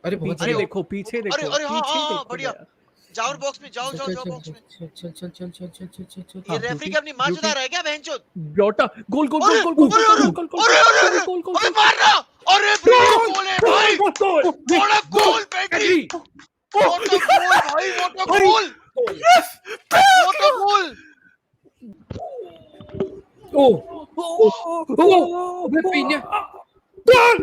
अरे बहुत पीछे अरे बढ़िया। देखो, पीछे अरे देखो, अरे हाँ पीछे हाँ हाँ, देखो बढ़िया। जरा। जाओ बॉक्स में, जाओ चल जाओ चल जाओ चल बॉक्स में। चल चल चल चल चल चल चल चल चल। ये हाँ, रेफरी ब्यूटी, क्या अपनी माँ चुदा ब्यूटी, रहा है क्या बहनचोद? ब्योटा, गोल गोल गोल अरे गोल गोल अरे गोल अरे गोल गोल गोल अरे अरे गोल अरे, गोल गोल अबे गोल। मारना। अरे ब्यूटी गोल गोल है गोल भाई। Goal goal what a goal goal Pedri. Agree. ओ व्हाट अ गोल भाई, व्हाट अ भाई, गोल। यस, व्हाट अ गोल। ओ ओ ओ ओ अबे पीने। गोल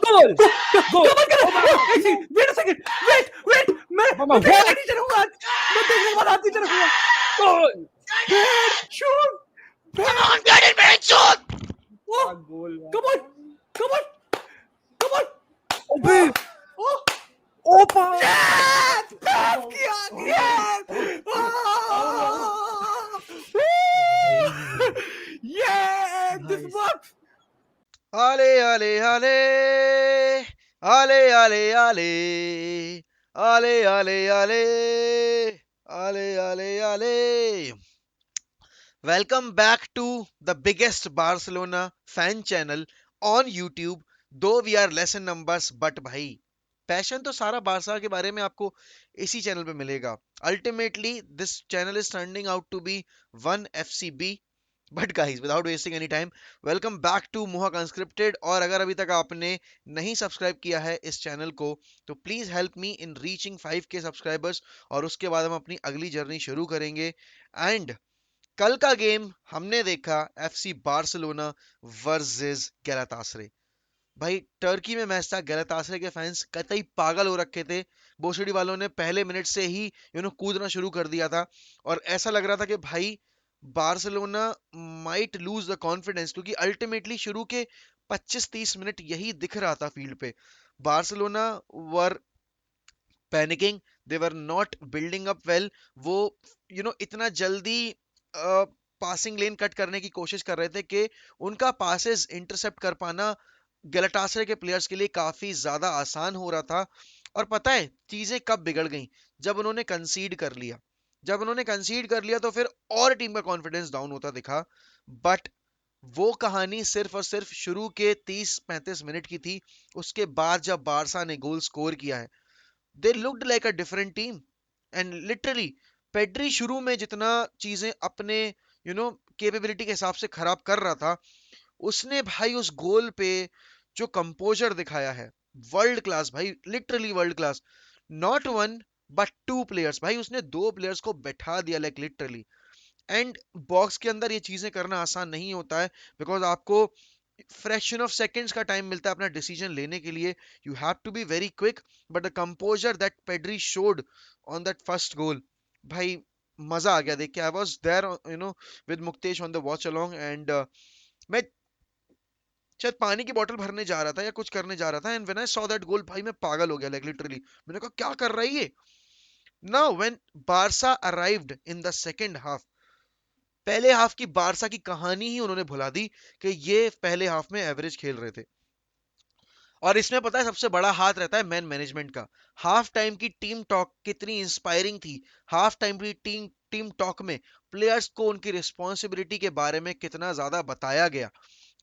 गोल गोल। कमाल कर। ओबामा एक हु। Second, wait a second, wait wait, मैं ओबामा मैं देखने का व्हाट। नीचे रखूंगा आज, मैं देखने के बाद हाथ नीचे रखूंगा। गोल बेंचून come bench. On get it बहनचोद। ओ goal come on come on come on. अबे ओ ओपा। यस, पास किया, ये दिस भाई वर्क्स। आले आले आले आले आले आले आले आले आले आले आले आले। Welcome back to the biggest Barcelona fan channel on YouTube. Though we are less in numbers, but भाई पैशन तो सारा बारसा के बारे में आपको इसी चैनल पे मिलेगा. Ultimately, this channel is turning out to be one FCB. But guys, without wasting any time, welcome back to Mohawk Unscripted. और अगर अभी तक आपने नहीं सब्सक्राइब किया है इस चैनल को तो please help me in reaching 5K subscribers, और उसके बाद हम अपनी अगली जर्नी शुरू करेंगे. एंड कल का गेम हमने देखा एफसी बार्सिलोना वर्सेस गैलातासरे. भाई टर्की में मैच था, गैलातासरे के फैंस कतई पागल हो रखे थे. बोशडी वालों ने पहले मिनट से ही कूदना शुरू कर दिया था, और ऐसा लग रहा था कि भाई Barcelona might lose the confidence, क्योंकि अल्टीमेटली शुरू के 25-30 मिनट यही दिख रहा था फील्ड पे. Barcelona were panicking, they were not building up well. वो इतना जल्दी पासिंग लेन कट करने की कोशिश कर रहे थे कि उनका पासेस इंटरसेप्ट कर पाना गैलाटासरे के प्लेयर्स के लिए काफी ज्यादा आसान हो रहा था. और पता है चीजें कब बिगड़ गई? जब उन्होंने कंसीड कर लिया. जब उन्होंने कंसीड कर लिया तो फिर और टीम का कॉन्फिडेंस डाउन होता दिखा. बट वो कहानी सिर्फ और सिर्फ शुरू के 30-35 मिनट की थी. उसके बाद जब बारसा ने गोल स्कोर किया है, they looked like a different team. And literally Pedri शुरू में जितना चीजें अपने कैपेबिलिटी के हिसाब से खराब कर रहा था, उसने भाई उस गोल पे जो कंपोजर दिखाया है, वर्ल्ड क्लास भाई, literally world class. Not one but two players, भाई उसने दो प्लेयर्स को बैठा दिया, लाइक लिटरली. एंड बॉक्स के अंदर ये चीजें करना आसान नहीं होता है, बिकॉज आपको फ्रैक्शन ऑफ सेकंड्स का टाइम मिलता है अपना डिसीजन लेने के लिए. You have to be very quick. But the composure that Pedri showed on that first goal, भाई मजा आ गया देख के. I was there with Muktesh on the watch along. And मैं शायद पानी की बोतल भरने जा रहा था या कुछ करने जा रहा था, and when I saw that goal, भाई मैं पागल हो गया, लाइक लिटरली. मैंने कहा क्या कर रहा है ये. Now when Barça arrived in the second half, पहले हाफ की बारसा की कहानी ही उन्होंने भुला दी कि ये पहले हाफ में एवरेज खेल रहे थे. और इसमें पता है सबसे बड़ा हाथ रहता है मैन मैनेजमेंट का. हाफ टाइम की टीम टॉक कितनी इंस्पायरिंग थी. हाफ टाइम की टीम टीम टॉक में प्लेयर्स को उनकी रिस्पॉन्सिबिलिटी के बारे में कितना ज्यादा बताया गया.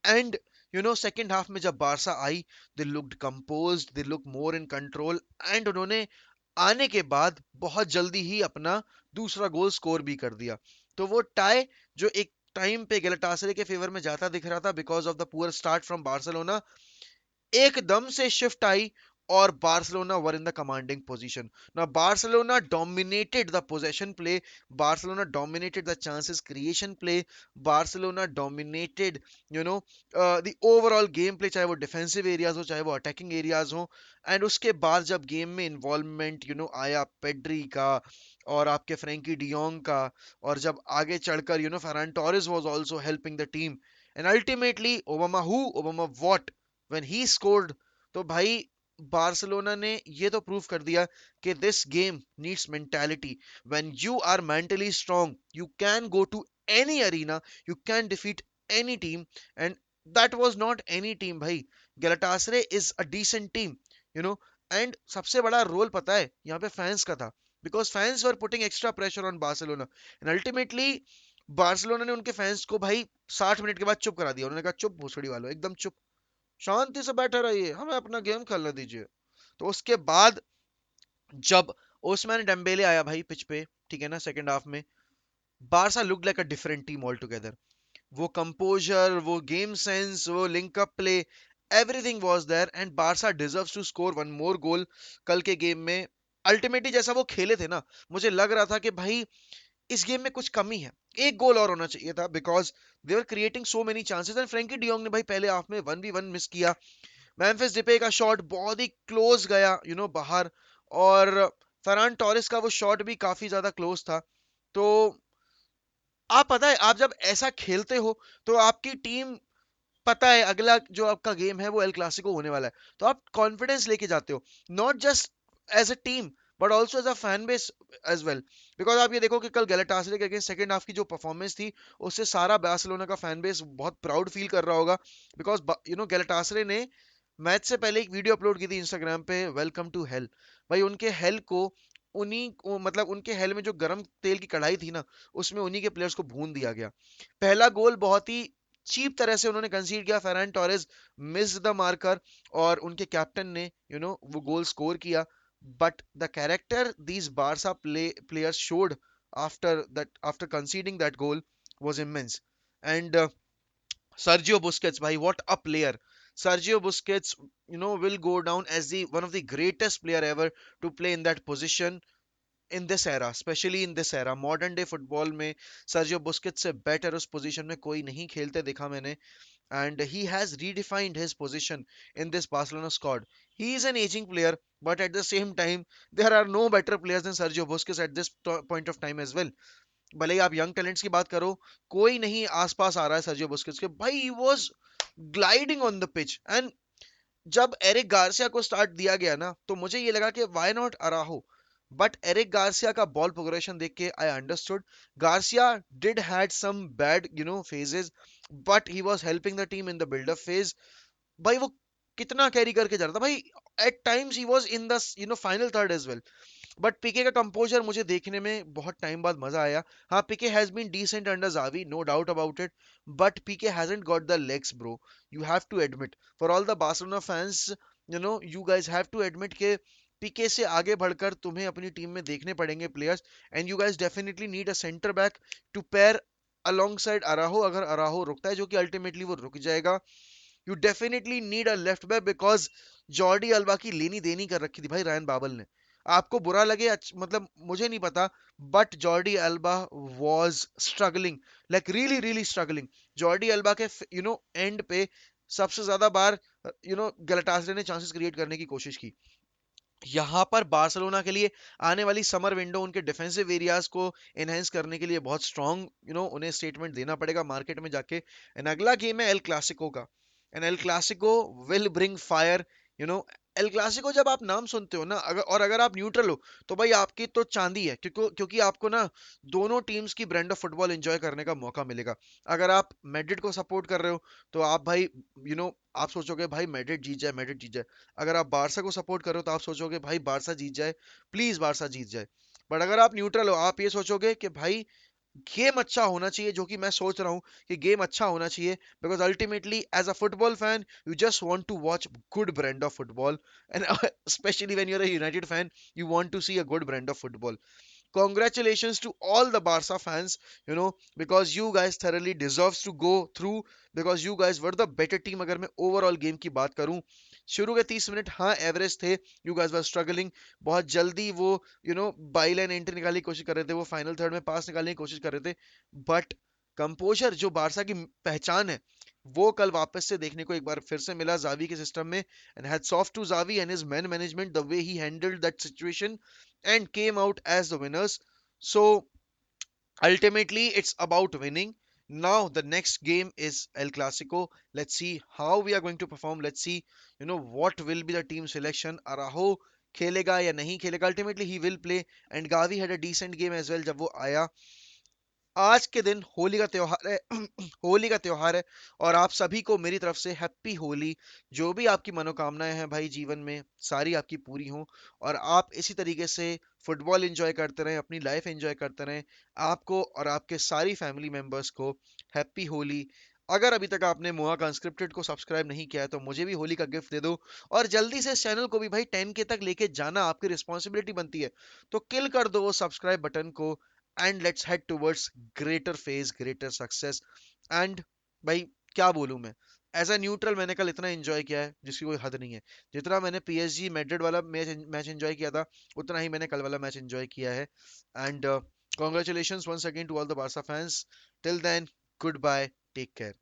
एंड सेकंड हाफ में जब Barça I, they looked composed, they look more in control. And उन्होंने आने के बाद बहुत जल्दी ही अपना दूसरा गोल स्कोर भी कर दिया. तो वो टाई जो एक टाइम पे गैलातासरे के फेवर में जाता दिख रहा था because of the poor start from Barcelona, एकदम से शिफ्ट आई, और Barcelona were in the commanding position. Now Barcelona dominated the possession play, Barcelona dominated the chances creation play, Barcelona dominated the overall game play, चाहे वो defensive areas हो चाहे वो attacking areas हो. And उसके बाद जब गेम में इन्वॉल्वमेंट आया पेड्री का और आपके फ्रैंकी डियोंग का, और जब आगे चढ़कर Farhan Torres was also helping the team, and ultimately Obama who Obama what when he scored, तो भाई बार्सिलोना ने ये तो प्रूव कर दिया कि this game needs mentality. When you are mentally strong you can go to any arena, you can defeat any team. And that was not any team भाई. Galatasaray is a decent team you know and सबसे बड़ा role पता है यहाँ पे fans का था, because fans were putting extra pressure on Barcelona. And ultimately Barcelona ने उनके फैंस को भाई 60 मिनट के बाद चुप करा दिया. उन्होंने कहा चुप भोसड़ी वालों, एकदम चुप, शांति से बैठे रहिए, हमें अपना गेम खेलने दीजिए. तो उसके बाद जब ओस्मान डेम्बेले आया भाई पिच पे, ठीक है ना, सेकंड हाफ में, Barca look like a different team altogether. वो कंपोजर, वो गेम सेंस, वो link up play, everything was there and Barca deserves to score one more goal कल के गेम में। अल्टीमेटली जैसा वो खेले थे ना, मुझे लग रहा था कि भाई इस गेम में कुछ कमी है, एक गोल और होना चाहिए था, because they were creating so many chances and Frenkie de Jong ने भाई पहले हाफ में 1v1 मिस किया। मेम्फिस डिपे का शॉट बहुत ही क्लोज गया, बाहर, और फरहान टोरेस का वो शॉट भी काफी ज्यादा क्लोज था। तो आप पता है, आप जब ऐसा खेलते हो तो आपकी टीम, पता है अगला जो आपका गेम है वो एल क्लासिको होने वाला है, तो आप कॉन्फिडेंस लेके जाते हो, not just as a team but also as a fan base as well. Because आप ये देखो कि कल गैलाटासरे के अगेंस्ट सेकंड हाफ की जो परफॉर्मेंस थी, उससे सारा बार्सिलोना का फैन बेस बहुत प्राउड फील कर रहा होगा। बिकॉज गैलाटासरे ने मैच से पहले एक वीडियो अपलोड की थी इंस्टाग्राम पे, वेलकम टू हेल। भाई उनके हेल को मतलब उनके हेल में जो गरम तेल की कढ़ाई थी ना, उसमें उन्हीं के प्लेयर्स को भून दिया गया। पहला गोल बहुत ही चीप तरह से उन्होंने कंसीड किया, Ferran Torres miss the marker, और उनके कैप्टन ने वो गोल स्कोर किया। But the character these Barça players showed after conceding that goal was immense. And Sergio Busquets, bhai, what a player! Sergio Busquets, will go down as the one of the greatest player ever to play in that position in this era, especially in this era. Modern day football में Sergio Busquets से better उस position में कोई नहीं खेलते देखा मैंने, and he has redefined his position in this Barcelona squad. He is an aging player, but at the same time, there are no better players than Sergio Busquets at this point of time as well. भले ही आप young talents की बात करो, कोई नहीं आसपास आ रहा है सर्जियो बुस्केट्स के, भाई he was gliding on the pitch. And जब एरिक गार्सिया को स्टार्ट दिया गया ना, तो मुझे ये लगा कि why not Araujo. But Eric Garcia का बॉल प्रोग्रेशन देख के I understood Garcia did had some bad phases, but he was helping the team in the buildup phase. भाई वो कितना कैरी करके जा रहा था भाई, at times he was in the final third as well. But PK का composure मुझे देखने में बहुत टाइम बाद मजा आया। हाँ, PK has been decent under Xavi, no doubt about it, but PK hasn't got the legs bro, you have to admit, for all the Barcelona fans, you guys have to admit के PK से आगे बढ़कर तुम्हें अपनी team में देखने पड़ेंगे players, and you guys definitely need a centre back to pair alongside Araujo. अगर अराहो रुकता है, जो कि अल्टीमेटली वो रुक जाएगा, you definitely need a left back, because Jordi alba की लेनी देनी कर रखी थी भाई रायन बाबल ने। आपको बुरा लगे, मतलब मुझे नहीं पता, but Jordi alba was struggling, like really really struggling. Jordi alba के एंड पे सबसे ज्यादा बार गलाटासरे ने चांसेस क्रिएट करने की कोशिश की। यहाँ पर बार्सिलोना के लिए आने वाली समर विंडो उनके डिफेंसिव एरियाज को एनहेंस करने के लिए बहुत स्ट्रॉन्ग उन्हें स्टेटमेंट देना पड़ेगा मार्केट में जाके। एंड अगला गेम है एल क्लासिको का, and El Clasico will bring fire. You know El Clasico जब आप नाम सुनते हो ना, अगर आप न्यूट्रल हो, तो भाई आपकी तो चांदी है, क्योंकि आपको ना दोनों टीम्स की ब्रांड ऑफ फुटबॉल एंजॉय करने का मौका मिलेगा। अगर आप मैड्रिड को सपोर्ट कर रहे हो, तो आप भाई आप सोचोगे भाई मैड्रिड जीत जाए, मैड्रिड जीत जाए। अगर आप बारसा को सपोर्ट करो, तो आप सोचोगे भाई बारसा जीत जाए, प्लीज बारसा जीत जाए। बट अगर आप न्यूट्रल हो, आप ये सोचोगे कि भाई गेम अच्छा होना चाहिए, जो कि मैं सोच रहा हूँ कि गेम अच्छा होना चाहिए, because ultimately as a football fan you just want to watch good brand of football, and specially when you are a United fan, you want to see a good brand of football. Congratulations to all the Barca fans, because you guys thoroughly deserves to go through, because you guys were the better team। अगर मैं overall game की बात करूं, शुरू के 30 minute हाँ average थे, you guys were struggling, बहुत जल्दी वो बाई लाइन एंट्री निकालने की कोशिश कर रहे थे, वो फाइनल थर्ड में पास निकालने की कोशिश कर रहे थे, बट कंपोजर जो बारसा की पहचान है, वो कल वापस से देखने को एक बार फिर से मिला जावी के सिस्टम में। And hats off to Xavi and his man management, the way he handled that situation and came out as the winners. So ultimately, it's about winning. Now the next game is El Clasico. Let's see how we are going to perform. Let's see, what will be the team selection. Araho खेलेगा या नहीं खेलेगा, ultimately he will play. And Gavi had a decent game as well जब वो आया। आज के दिन होली का त्योहार है होली का त्योहार है, और आप सभी को मेरी तरफ से हैप्पी होली। जो भी आपकी मनोकामनाएं हैं भाई जीवन में, सारी आपकी पूरी हों, और आप इसी तरीके से फुटबॉल एंजॉय करते रहें, अपनी लाइफ एंजॉय करते रहें। आपको और आपके सारी फैमिली मेंबर्स को हैप्पी होली। अगर अभी तक आपने मोआ का अनस्क्रिप्टेड को सब्सक्राइब नहीं किया है तो मुझे भी होली का गिफ्ट दे दो, और जल्दी से इस चैनल को भी भाई 10 के तक लेके जाना आपकी रिस्पॉन्सिबिलिटी बनती है। तो किल कर दो वो सब्सक्राइब बटन को, and let's head towards greater phase, greater success. And भाई क्या बोलूं मैं, एज अ न्यूट्रल मैंने कल इतना एंजॉय किया है जिसकी कोई हद नहीं है। जितना मैंने पीएसजी मैड्रिड वाला मैच एंजॉय किया था, उतना ही मैंने कल वाला मैच एंजॉय किया है। And congratulation once again to all the Barca fans. Till then, goodbye, take care.